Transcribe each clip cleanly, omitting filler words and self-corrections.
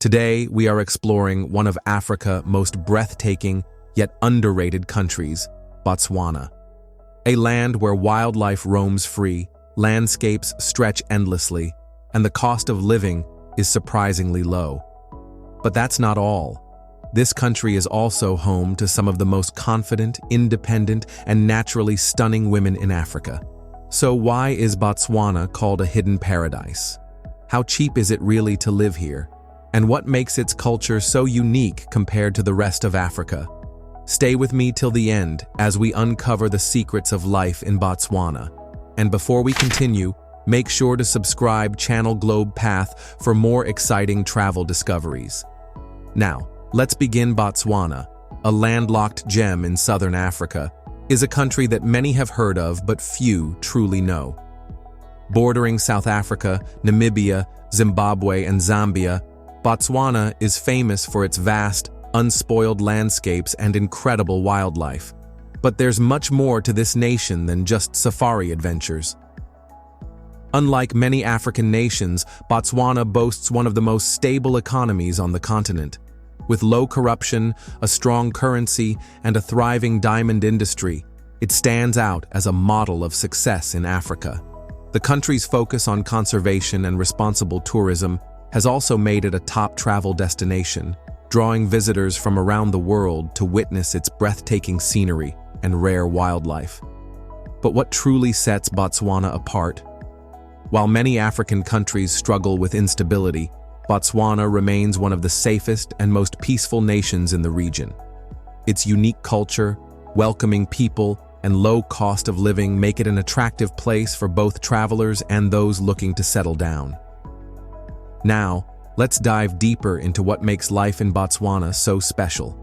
Today, we are exploring one of Africa's most breathtaking yet underrated countries, Botswana. A land where wildlife roams free, landscapes stretch endlessly, and the cost of living is surprisingly low. But that's not all. This country is also home to some of the most confident, independent, and naturally stunning women in Africa. So why is Botswana called a hidden paradise? How cheap is it really to live here? And what makes its culture so unique compared to the rest of Africa? Stay with me till the end as we uncover the secrets of life in Botswana. And before we continue, make sure to subscribe Channel Globe Path for more exciting travel discoveries. Now, let's begin. Botswana, a landlocked gem in southern Africa, is a country that many have heard of but few truly know. Bordering South Africa, Namibia, Zimbabwe, and Zambia, Botswana is famous for its vast, unspoiled landscapes and incredible wildlife. But there's much more to this nation than just safari adventures. Unlike many African nations, Botswana boasts one of the most stable economies on the continent. With low corruption, a strong currency, and a thriving diamond industry, it stands out as a model of success in Africa. The country's focus on conservation and responsible tourism has also made it a top travel destination, drawing visitors from around the world to witness its breathtaking scenery and rare wildlife. But what truly sets Botswana apart? While many African countries struggle with instability, Botswana remains one of the safest and most peaceful nations in the region. Its unique culture, welcoming people, and low cost of living make it an attractive place for both travelers and those looking to settle down. Now, let's dive deeper into what makes life in Botswana so special.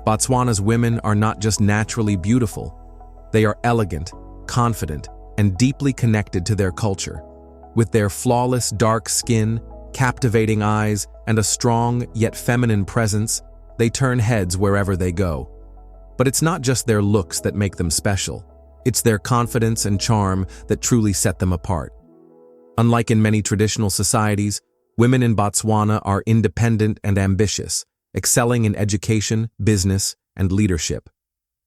Botswana's women are not just naturally beautiful. They are elegant, confident, and deeply connected to their culture. With their flawless dark skin, captivating eyes, and a strong yet feminine presence, they turn heads wherever they go. But it's not just their looks that make them special. It's their confidence and charm that truly set them apart. Unlike in many traditional societies, women in Botswana are independent and ambitious, excelling in education, business, and leadership.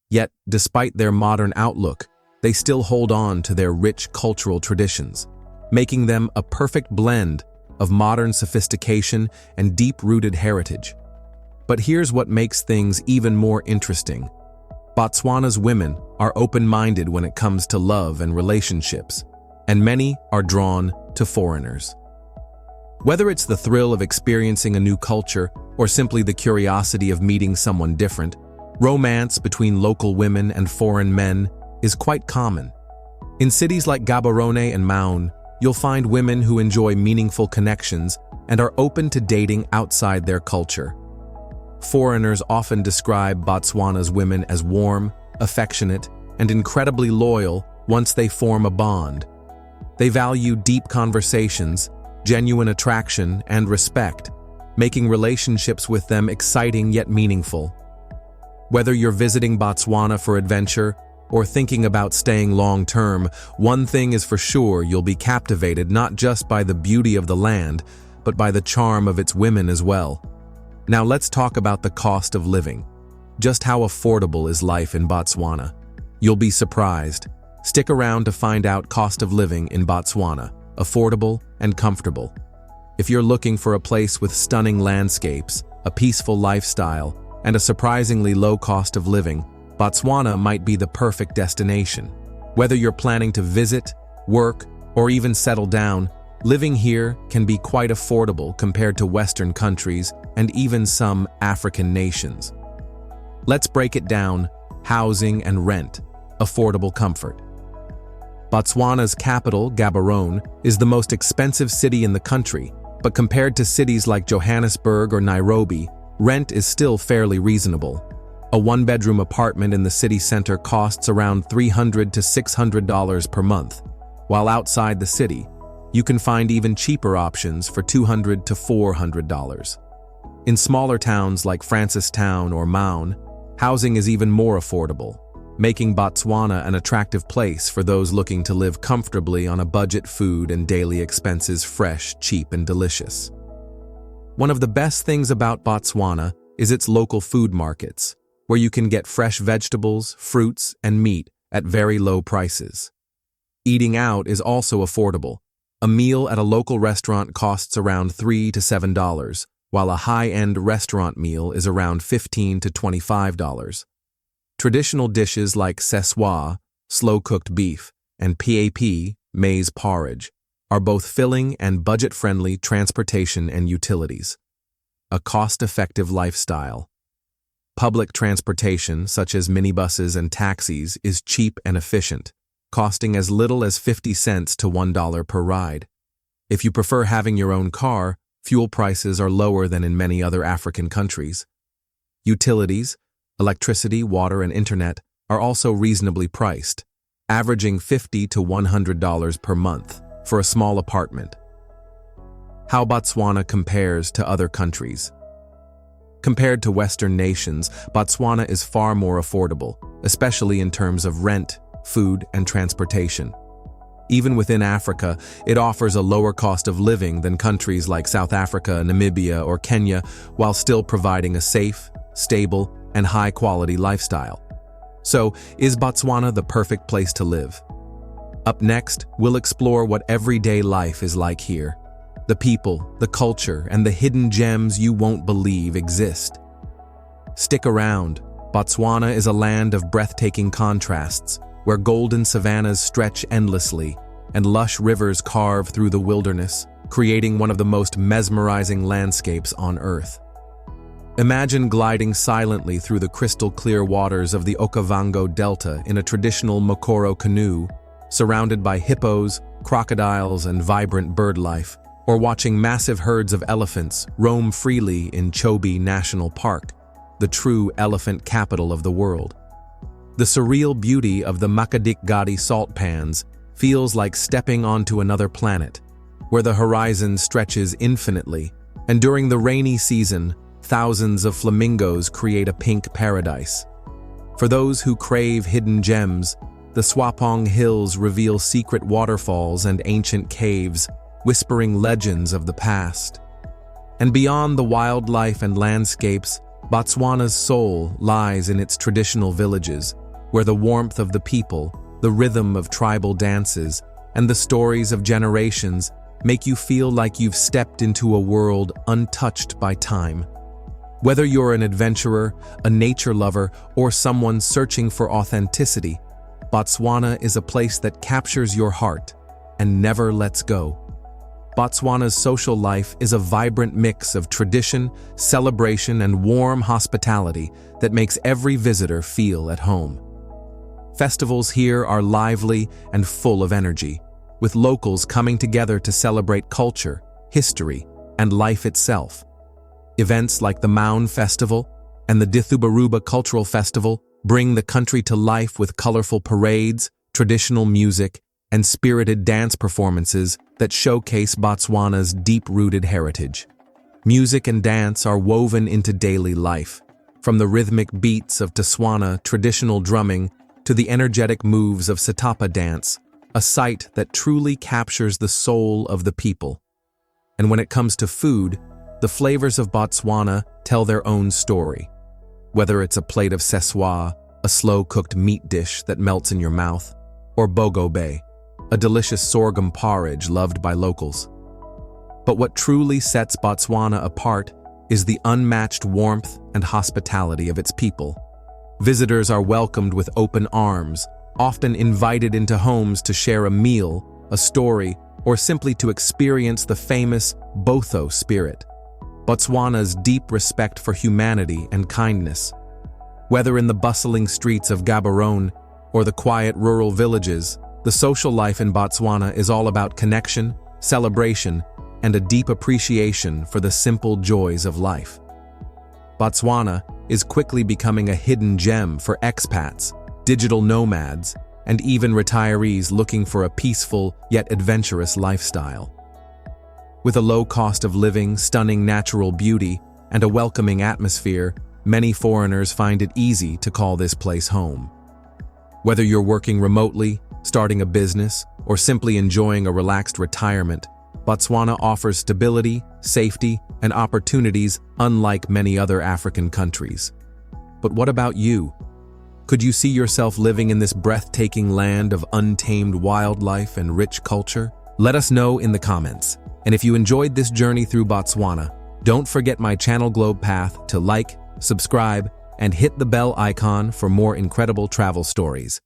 Yet, despite their modern outlook, they still hold on to their rich cultural traditions, making them a perfect blend of modern sophistication and deep-rooted heritage. But here's what makes things even more interesting. Botswana's women are open-minded when it comes to love and relationships, and many are drawn to foreigners. Whether it's the thrill of experiencing a new culture or simply the curiosity of meeting someone different, romance between local women and foreign men is quite common. In cities like Gaborone and Maun, you'll find women who enjoy meaningful connections and are open to dating outside their culture. Foreigners often describe Botswana's women as warm, affectionate, and incredibly loyal once they form a bond. They value deep conversations, genuine attraction, and respect, making relationships with them exciting yet meaningful. Whether you're visiting Botswana for adventure or thinking about staying long-term, one thing is for sure: you'll be captivated not just by the beauty of the land, but by the charm of its women as well. Now let's talk about the cost of living. Just how affordable is life in Botswana? You'll be surprised. Stick around to find out cost of living in Botswana, affordable and comfortable. If you're looking for a place with stunning landscapes, a peaceful lifestyle, and a surprisingly low cost of living, Botswana might be the perfect destination. Whether you're planning to visit, work, or even settle down, living here can be quite affordable compared to Western countries and even some African nations. Let's break it down: housing and rent, affordable comfort. Botswana's capital, Gaborone, is the most expensive city in the country, but compared to cities like Johannesburg or Nairobi, rent is still fairly reasonable. A one-bedroom apartment in the city center costs around $300 to $600 per month, while outside the city, you can find even cheaper options for $200 to $400. In smaller towns like Francistown or Maun, housing is even more affordable, making Botswana an attractive place for those looking to live comfortably on a budget. Food and daily expenses fresh, cheap, and delicious. One of the best things about Botswana is its local food markets, where you can get fresh vegetables, fruits, and meat at very low prices. Eating out is also affordable. A meal at a local restaurant costs around $3 to $7, while a high-end restaurant meal is around $15 to $25. Traditional dishes like seswa, slow-cooked beef, and pap, maize porridge, are both filling and budget-friendly transportation and utilities. A cost-effective lifestyle. Public transportation, such as minibuses and taxis, is cheap and efficient, costing as little as 50 cents to $1 per ride. If you prefer having your own car, fuel prices are lower than in many other African countries. Utilities, electricity, water, and internet are also reasonably priced, averaging $50 to $100 per month for a small apartment. How Botswana compares to other countries. Compared to Western nations, Botswana is far more affordable, especially in terms of rent, food, and transportation. Even within Africa, it offers a lower cost of living than countries like South Africa, Namibia, or Kenya, while still providing a safe, stable, and high-quality lifestyle. So, is Botswana the perfect place to live? Up next, we'll explore what everyday life is like here. The people, the culture, and the hidden gems you won't believe exist. Stick around. Botswana is a land of breathtaking contrasts, where golden savannas stretch endlessly and lush rivers carve through the wilderness, creating one of the most mesmerizing landscapes on Earth. Imagine gliding silently through the crystal-clear waters of the Okavango Delta in a traditional Mokoro canoe, surrounded by hippos, crocodiles, and vibrant bird life, or watching massive herds of elephants roam freely in Chobe National Park, the true elephant capital of the world. The surreal beauty of the Makadikgadi salt pans feels like stepping onto another planet, where the horizon stretches infinitely, and during the rainy season, thousands of flamingos create a pink paradise. For those who crave hidden gems, the Swapong Hills reveal secret waterfalls and ancient caves, whispering legends of the past. And beyond the wildlife and landscapes, Botswana's soul lies in its traditional villages, where the warmth of the people, the rhythm of tribal dances, and the stories of generations make you feel like you've stepped into a world untouched by time. Whether you're an adventurer, a nature lover, or someone searching for authenticity, Botswana is a place that captures your heart and never lets go. Botswana's social life is a vibrant mix of tradition, celebration, and warm hospitality that makes every visitor feel at home. Festivals here are lively and full of energy, with locals coming together to celebrate culture, history, and life itself. Events like the Maun Festival and the Dithubaruba Cultural Festival bring the country to life with colorful parades, traditional music, and spirited dance performances that showcase Botswana's deep-rooted heritage. Music and dance are woven into daily life, from the rhythmic beats of Tswana traditional drumming to the energetic moves of Satapa dance, a sight that truly captures the soul of the people. And when it comes to food, the flavors of Botswana tell their own story. Whether it's a plate of seswa, a slow-cooked meat dish that melts in your mouth, or bogobe, a delicious sorghum porridge loved by locals. But what truly sets Botswana apart is the unmatched warmth and hospitality of its people. Visitors are welcomed with open arms, often invited into homes to share a meal, a story, or simply to experience the famous Botho spirit, Botswana's deep respect for humanity and kindness. Whether in the bustling streets of Gaborone or the quiet rural villages, the social life in Botswana is all about connection, celebration, and a deep appreciation for the simple joys of life. Botswana is quickly becoming a hidden gem for expats, digital nomads, and even retirees looking for a peaceful yet adventurous lifestyle. With a low cost of living, stunning natural beauty, and a welcoming atmosphere, many foreigners find it easy to call this place home. Whether you're working remotely, starting a business, or simply enjoying a relaxed retirement, Botswana offers stability, safety, and opportunities unlike many other African countries. But what about you? Could you see yourself living in this breathtaking land of untamed wildlife and rich culture? Let us know in the comments. And if you enjoyed this journey through Botswana, don't forget my channel Globe Path to like, subscribe, and hit the bell icon for more incredible travel stories.